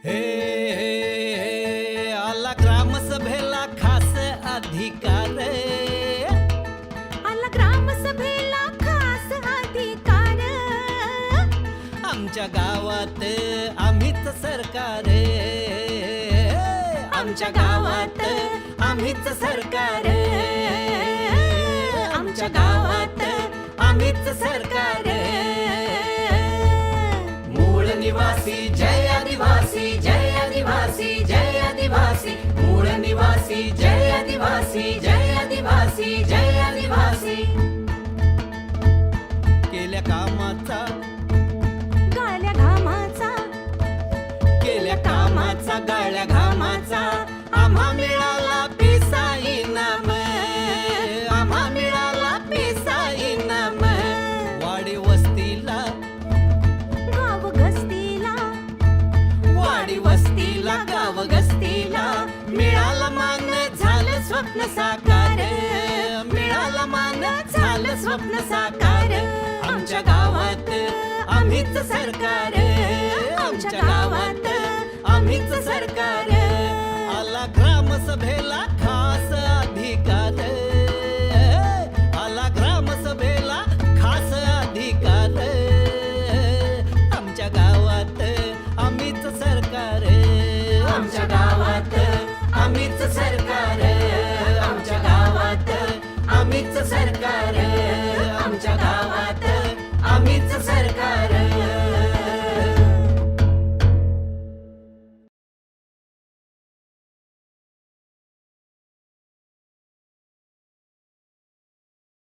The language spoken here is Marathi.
हे आला ग्रामसभेला खास अधिकार, आला ग्रामसभेला खास अधिकार. आमच्या गावात आम्हीच सरकार, आमच्या गावात आम्हीच सरकार, आमच्या गावात आम्हीच सरकार. मूळ निवासी जय आदिवासी, जय आदिवासी, जय आदिवासी. मूळ निवासी जय आदिवासी, जय आदिवासी, जय आदिवासी. केल्या कामाचा गाळ्या घामाचा, केल्या कामाचा गाळ्या घामाचा आम्हा मिळाला पैसा इनाम, आम्हा मिळाला पैसा इनाम. वाडी वस्तीला गाव गस्तीला, वाडी वस्तीला गाव गस्तीला मिळाला मान झालं स्वप्न साकार, मिळाला मान झालं स्वप्न साकार. आमच्या गावात आम्हीच सरकार, आमच्या गावात आम्हीच सरकार. आला ग्रामसभेला खास अधिकार.